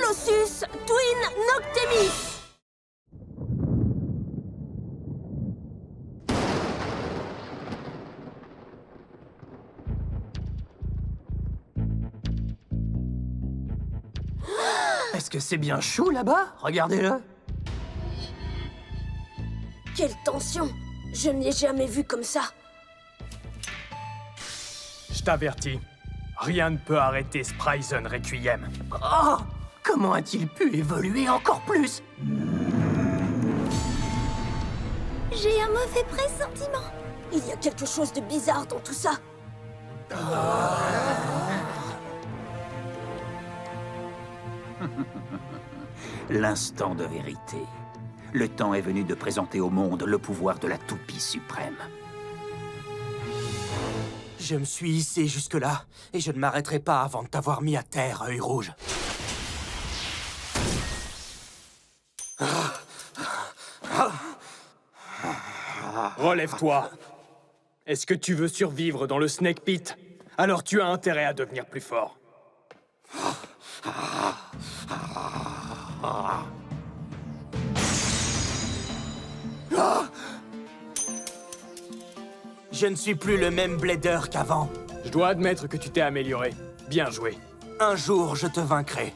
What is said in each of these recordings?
Colossus Twin Noctemis. Est-ce que c'est bien chaud là-bas? Regardez-le. Quelle tension! Je ne l'ai jamais vu comme ça. Je t'avertis, rien ne peut arrêter Spryzen Requiem. Oh! Comment a-t-il pu évoluer encore plus? J'ai un mauvais pressentiment. Il y a quelque chose de bizarre dans tout ça. L'instant de vérité. Le temps est venu de présenter au monde le pouvoir de la toupie suprême. Je me suis hissé jusque-là, et je ne m'arrêterai pas avant de t'avoir mis à terre, œil rouge. Relève-toi. Est-ce que tu veux survivre dans le Snake Pit? Alors tu as intérêt à devenir plus fort. Je ne suis plus le même blader qu'avant. Je dois admettre que tu t'es amélioré. Bien joué. Un jour, je te vaincrai.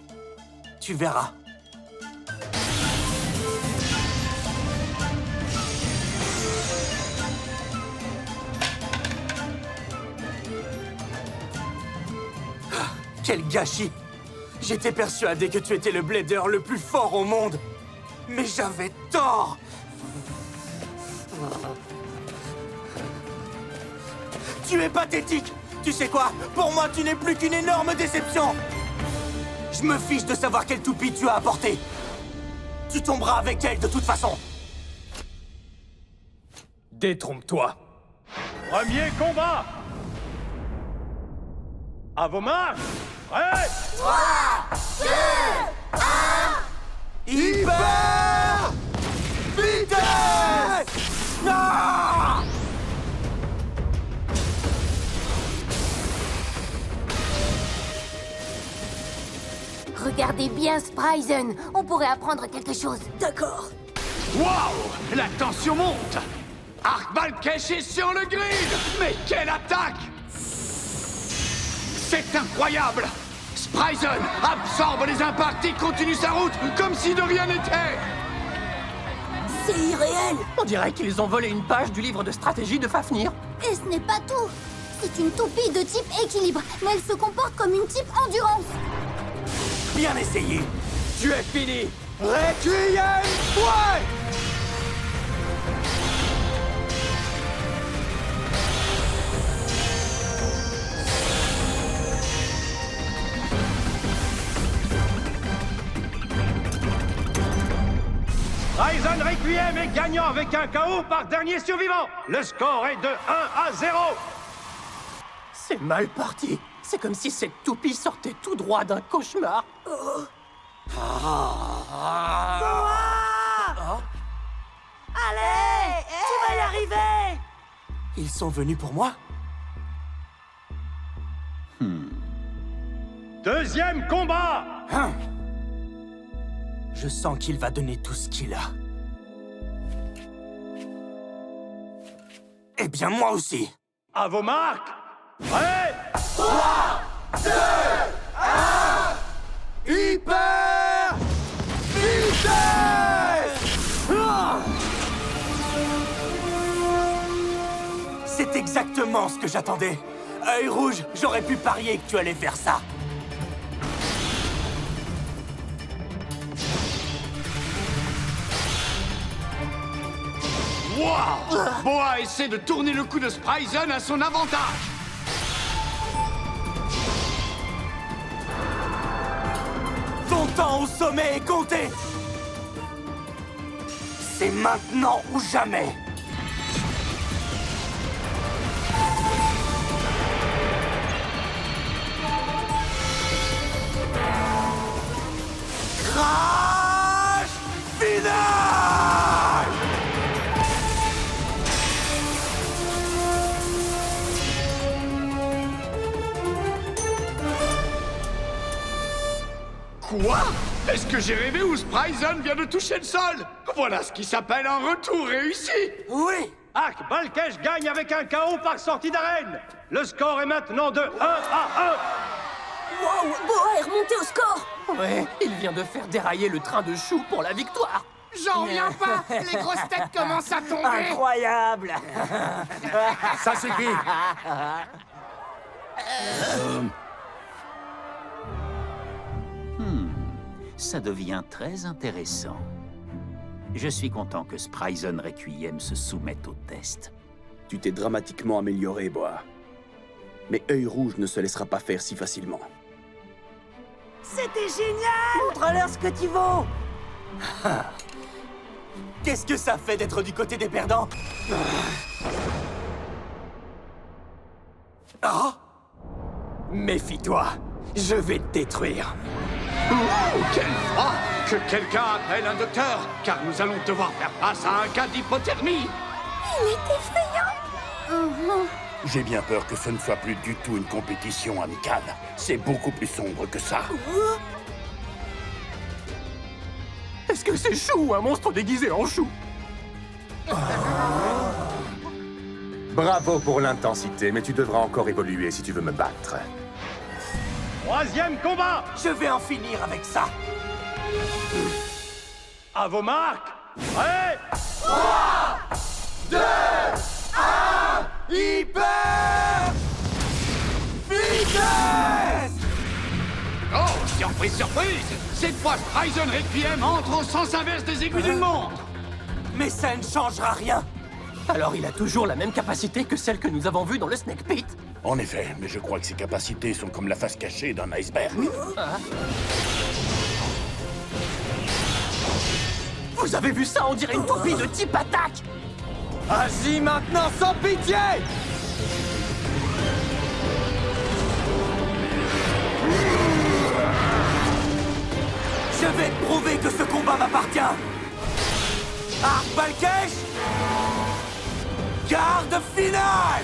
Tu verras. Ah, quel gâchis! J'étais persuadé que tu étais le blader le plus fort au monde. Mais j'avais tort! Tu es pathétique! Tu sais quoi? Pour moi, tu n'es plus qu'une énorme déception! Je me fiche de savoir quelle toupie tu as apporté! Tu tomberas avec elle de toute façon! Détrompe-toi. Premier combat! À vos marques! Prêt! Hyper! Vitesse! Ah! Regardez bien Spryzen. On pourrait apprendre quelque chose. D'accord. Waouh! La tension monte! Arcbalkesh est sur le grid! Mais quelle attaque! C'est incroyable! Spryzen absorbe les impacts et continue sa route comme si de rien n'était! C'est irréel. On dirait qu'ils ont volé une page du livre de stratégie de Fafnir. Et ce n'est pas tout. C'est une toupie de type équilibre, mais elle se comporte comme une type endurance. Bien essayé! Tu es fini! Requiem! Ouais! Spryzen Requiem est gagnant avec un KO par dernier survivant. Le score est de 1-0. C'est mal parti. C'est comme si cette toupie sortait tout droit d'un cauchemar. Allez, tu vas y arriver. Ils sont venus pour moi? Deuxième combat! Hein? Je sens qu'il va donner tout ce qu'il a. Eh bien, moi aussi! À vos marques! Prêt! Hyper! Vitesse! Ah! C'est exactement ce que j'attendais. Œil rouge, j'aurais pu parier que tu allais faire ça. Waouh! Boa essaie de tourner le coup de Spryzen à son avantage! Ton temps au sommet est compté! C'est maintenant ou jamais! Crash final! Quoi? Est-ce que j'ai rêvé ou Spryzen vient de toucher le sol? Voilà ce qui s'appelle un retour réussi! Oui! Arc Balkesh gagne avec un KO par sortie d'arène. Le score est maintenant de 1-1. Wow, Boa est remonté au score. Ouais, il vient de faire dérailler le train de chou pour la victoire. J'en reviens pas. Les grosses têtes commencent à tomber. Incroyable! Ça suffit. Ça devient très intéressant. Je suis content que Spryzen Requiem se soumette au test. Tu t'es dramatiquement amélioré, Boa. Mais Œil Rouge ne se laissera pas faire si facilement. C'était génial! Montre-leur ce que tu vaux! Qu'est-ce que ça fait d'être du côté des perdants? Ah! Méfie-toi, je vais te détruire. Quel froid! Que quelqu'un appelle un docteur, car nous allons devoir faire face à un cas d'hypothermie! Il est effrayant. J'ai bien peur que ce ne soit plus du tout une compétition amicale. C'est beaucoup plus sombre que ça. Est-ce que c'est Chou ou un monstre déguisé en chou? Bravo pour l'intensité, mais tu devras encore évoluer si tu veux me battre. Troisième combat. Je vais en finir avec ça! À vos marques. Prêt? Hyper! Vitesse! Oh, surprise, surprise! Cette fois, Spryzen Requiem entre au sens inverse des aiguilles d'une montre! Mais ça ne changera rien! Alors il a toujours la même capacité que celle que nous avons vue dans le Snake Pit. En effet, mais je crois que ses capacités sont comme la face cachée d'un iceberg. Vous avez vu ça? On dirait une toupie de type attaque. Agis maintenant sans pitié! Je vais te prouver que ce combat m'appartient! Arc Balkesh! Garde finale!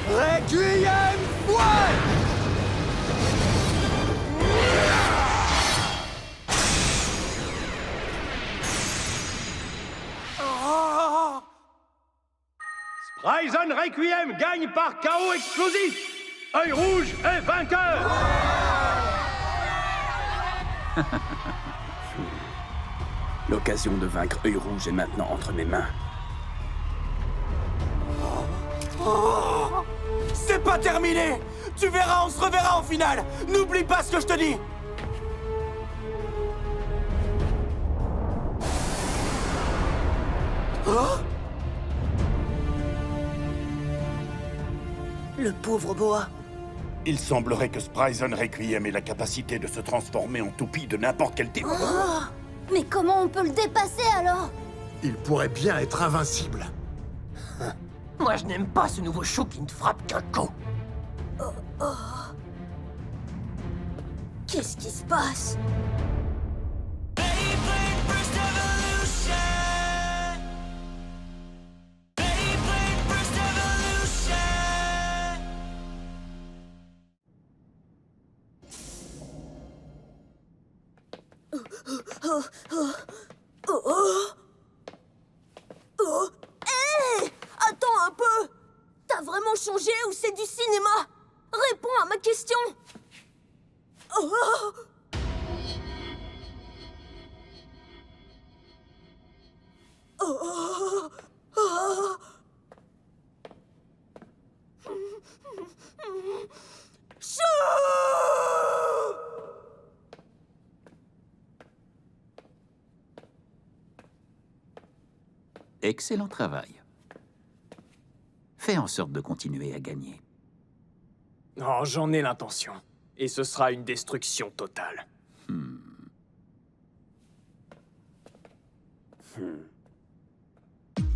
Requiem Fouet! Spryzen Requiem gagne par KO explosif. Œil Rouge est vainqueur. L'occasion de vaincre Œil Rouge est maintenant entre mes mains. C'est pas terminé! Tu verras, on se reverra en finale! N'oublie pas ce que je te dis! Le pauvre Boa. Il semblerait que Spryzen Requiem ait la capacité de se transformer en toupie de n'importe quel type. Mais comment on peut le dépasser alors? Il pourrait bien être invincible. Moi je n'aime pas ce nouveau chou qui ne frappe qu'un coup. Qu'est-ce qui se passe? Hé! Attends un peu! T'as vraiment changé ou c'est du cinéma? Réponds à ma question! Excellent travail. Fais en sorte de continuer à gagner. Oh, j'en ai l'intention. Et ce sera une destruction totale.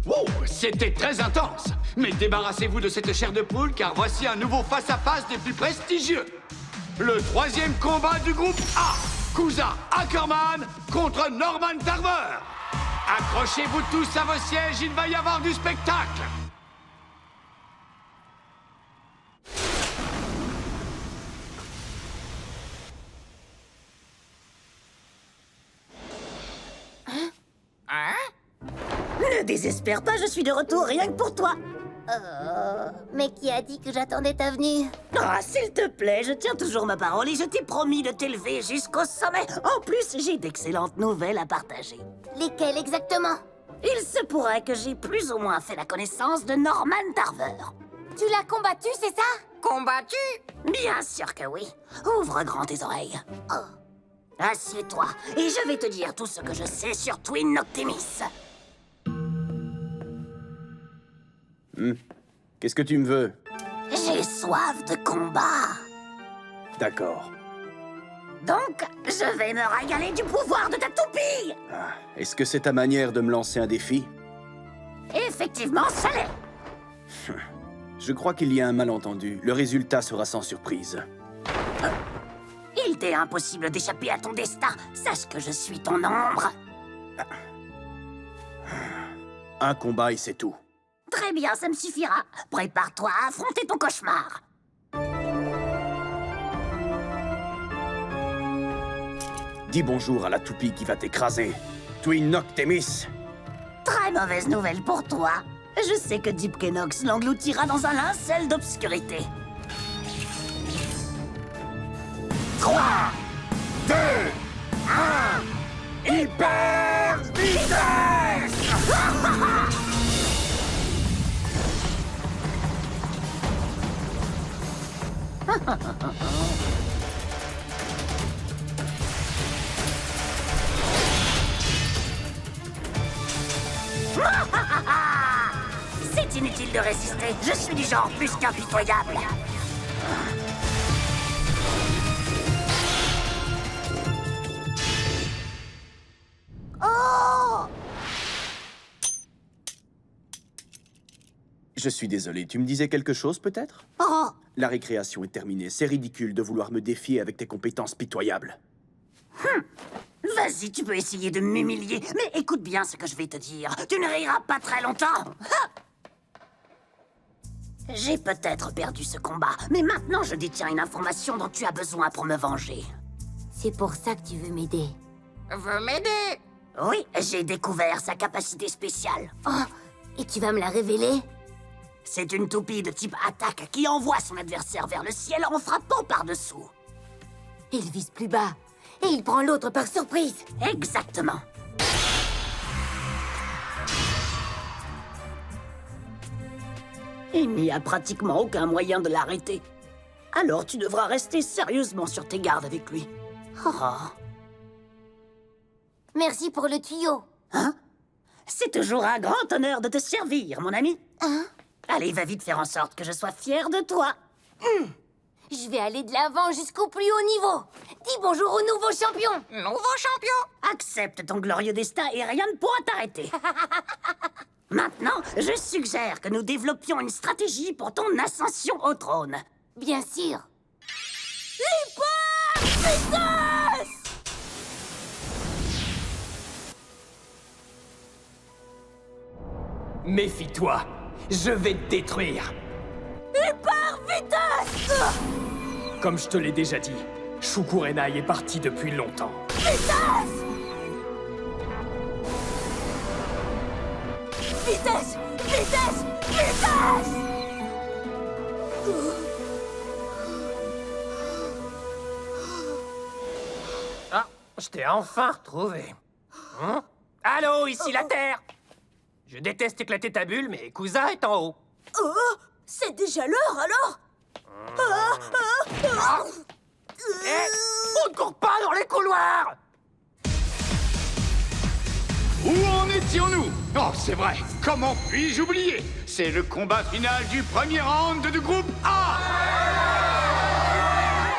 Wow, c'était très intense! Mais débarrassez-vous de cette chair de poule, car voici un nouveau face-à-face des plus prestigieux. Le troisième combat du groupe A. Cousin Ackerman contre Norman Darver. Accrochez-vous tous à vos sièges, il va y avoir du spectacle! Ne désespère pas, je suis de retour rien que pour toi. Mais qui a dit que j'attendais ta venue? Ah, s'il te plaît, je tiens toujours ma parole et je t'ai promis de t'élever jusqu'au sommet. En plus, j'ai d'excellentes nouvelles à partager. Lesquelles exactement? Il se pourrait que j'ai plus ou moins fait la connaissance de Norman Tarver. Tu l'as combattu, c'est ça? Combattu? Bien sûr que oui. Ouvre grand tes oreilles. Oh. Assieds-toi et je vais te dire tout ce que je sais sur Twin Noctimis. Qu'est-ce que tu me veux? J'ai soif de combat. D'accord. Donc, je vais me régaler du pouvoir de ta toupie. Ah, est-ce que c'est ta manière de me lancer un défi? Effectivement, ça l'est. Je crois qu'il y a un malentendu. Le résultat sera sans surprise. Il t'est impossible d'échapper à ton destin. Sache que je suis ton ombre. Un combat et c'est tout. Très bien, ça me suffira. Prépare-toi à affronter ton cauchemar. Dis bonjour à la toupie qui va t'écraser. Twin Noctimis. Très mauvaise nouvelle pour toi. Je sais que Deep Kenox l'engloutira dans un linceul d'obscurité. 3, 2, 1... Hyper vitesse! C'est inutile de résister. Je suis du genre plus qu'impitoyable. Oh! Je suis désolé, tu me disais quelque chose peut-être? Oh! La récréation est terminée. C'est ridicule de vouloir me défier avec tes compétences pitoyables. Vas-y, tu peux essayer de m'humilier, mais écoute bien ce que je vais te dire. Tu ne riras pas très longtemps. J'ai peut-être perdu ce combat, mais maintenant je détiens une information dont tu as besoin pour me venger. C'est pour ça que tu veux m'aider. Veux m'aider? Oui, j'ai découvert sa capacité spéciale. Oh, et tu vas me la révéler? C'est une toupie de type attaque qui envoie son adversaire vers le ciel en frappant par-dessous. Il vise plus bas, et il prend l'autre par surprise. Exactement. Il n'y a pratiquement aucun moyen de l'arrêter. Alors tu devras rester sérieusement sur tes gardes avec lui. Oh. Merci pour le tuyau. Hein? C'est toujours un grand honneur de te servir, mon ami. Hein? Allez, va vite faire en sorte que je sois fier de toi. Je vais aller de l'avant jusqu'au plus haut niveau. Dis bonjour au nouveau champion. Nouveau champion? Accepte ton glorieux destin et rien ne pourra t'arrêter. Maintenant, je suggère que nous développions une stratégie pour ton ascension au trône. Bien sûr. Méfie-toi, je vais te détruire. Hyper vitesse! Comme je te l'ai déjà dit, Shukurenai est parti depuis longtemps. Vitesse! Vitesse! Vitesse! Vitesse! Ah, je t'ai enfin retrouvé. Allô, ici la Terre! Je déteste éclater ta bulle, mais Kusa est en haut. Oh! C'est déjà l'heure, alors? On ne court pas dans les couloirs! Où en étions-nous? Oh, c'est vrai. Comment puis-je oublier? C'est le combat final du premier round du groupe A.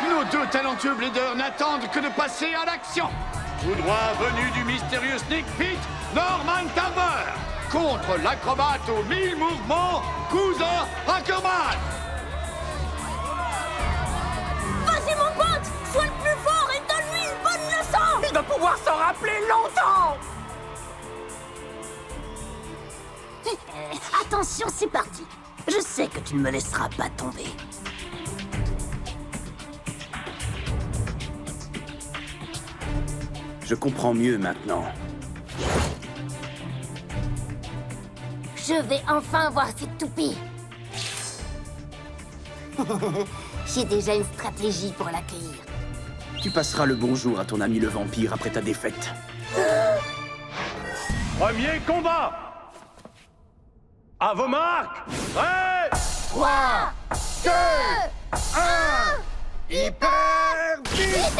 Nos deux talentueux bleeders n'attendent que de passer à l'action. Tout droit venu du mystérieux Sneak Pit, Norman Tarver, contre l'acrobate aux 1000 mouvements, Kusa Ackerman. Vas-y, mon pote! Sois le plus fort et donne-lui une bonne leçon! Il va pouvoir s'en rappeler longtemps! Attention, c'est parti. Je sais que tu ne me laisseras pas tomber. Je comprends mieux maintenant. Je vais enfin voir cette toupie. J'ai déjà une stratégie pour l'accueillir. Tu passeras le bonjour à ton ami le vampire après ta défaite. Premier combat. À vos marques. Prêt. 3, 2, 1... Hyper vitesse!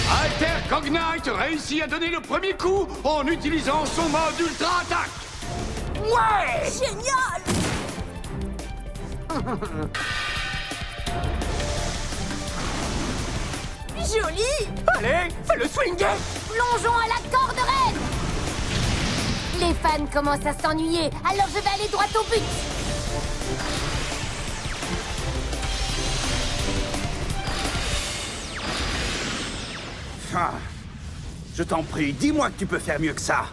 Alter Cognite réussit à donner le premier coup en utilisant son mode ultra attaque. Ouais! Génial! Joli! Allez, fais le swing! Plongeons à la corde raide! Les fans commencent à s'ennuyer, alors je vais aller droit au but! Ah, je t'en prie, dis-moi que tu peux faire mieux que ça.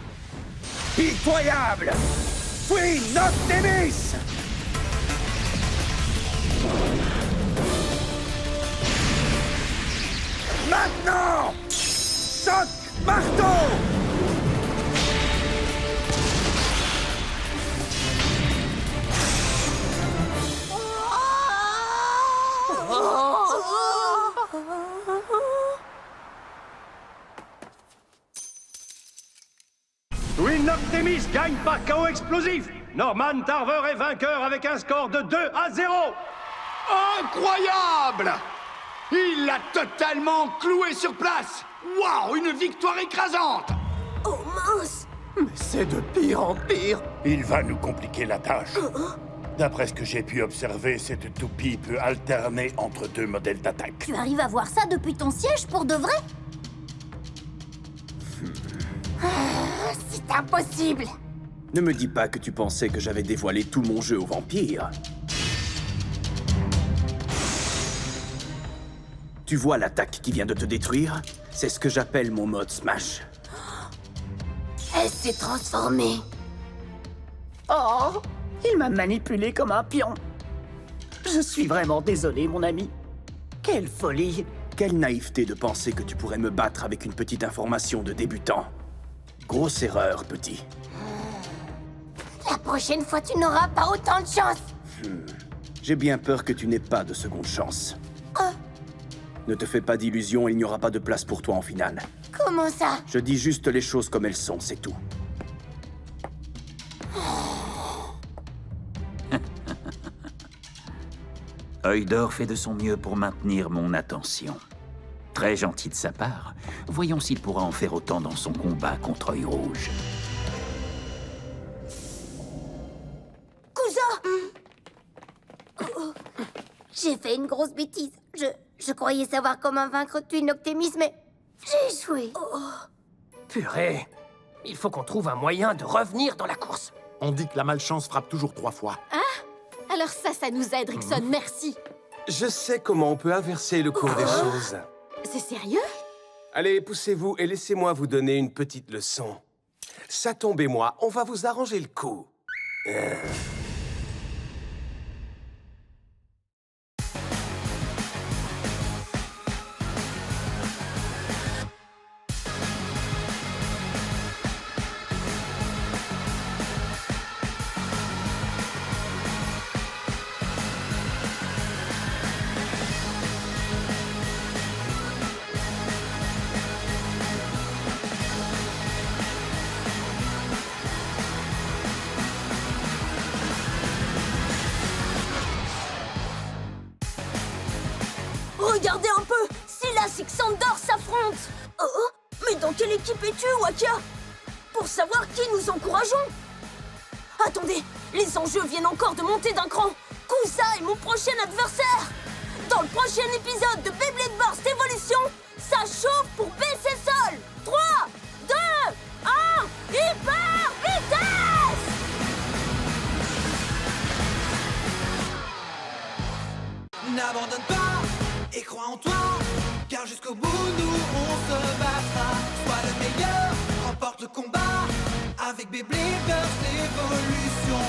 Pitoyable! Queen Noctimis! Maintenant! Choc marteau! Twin Noctimis gagne par KO explosif. Norman Tarver est vainqueur avec un score de 2-0. Incroyable! Il l'a totalement cloué sur place. Waouh, une victoire écrasante! Oh mince! Mais c'est de pire en pire. Il va nous compliquer la tâche. D'après ce que j'ai pu observer, cette toupie peut alterner entre deux modèles d'attaque. Tu arrives à voir ça depuis ton siège pour de vrai? C'est impossible! Ne me dis pas que tu pensais que j'avais dévoilé tout mon jeu aux vampires. Tu vois l'attaque qui vient de te détruire? C'est ce que j'appelle mon mode Smash. Elle s'est transformée. Oh, il m'a manipulé comme un pion. Je suis vraiment désolé, mon ami. Quelle folie! Quelle naïveté de penser que tu pourrais me battre avec une petite information de débutant. Grosse erreur, petit. La prochaine fois, tu n'auras pas autant de chance. J'ai bien peur que tu n'aies pas de seconde chance. Ne te fais pas d'illusions, il n'y aura pas de place pour toi en finale. Comment ça? Je dis juste les choses comme elles sont, c'est tout. Œil d'Or fait de son mieux pour maintenir mon attention. Très gentil de sa part. Voyons s'il pourra en faire autant dans son combat contre Œil Rouge. Cousin! J'ai fait une grosse bêtise. Je croyais savoir comment vaincre Twin Noctimis, mais j'ai échoué. Purée. Il faut qu'on trouve un moyen de revenir dans la course. On dit que la malchance frappe toujours 3 fois. Alors ça nous aide, Rickson, merci. Je sais comment on peut inverser le cours des choses. C'est sérieux? Allez, poussez-vous et laissez-moi vous donner une petite leçon. Ça tombe et moi, on va vous arranger le coup. Regardez un peu! Silas et Xandor s'affrontent! Mais dans quelle équipe es-tu, Waka? Pour savoir qui nous encourageons! Attendez! Les enjeux viennent encore de monter d'un cran! Kusa est mon prochain adversaire! Dans le prochain épisode de Beyblade Burst Evolution, ça chauffe pour baisser sol! 3, 2, 1, hyper vitesse! N'abandonne pas et crois en toi, car jusqu'au bout nous on se battra. Sois le meilleur, remporte le combat avec Beyblade Burst Evolution.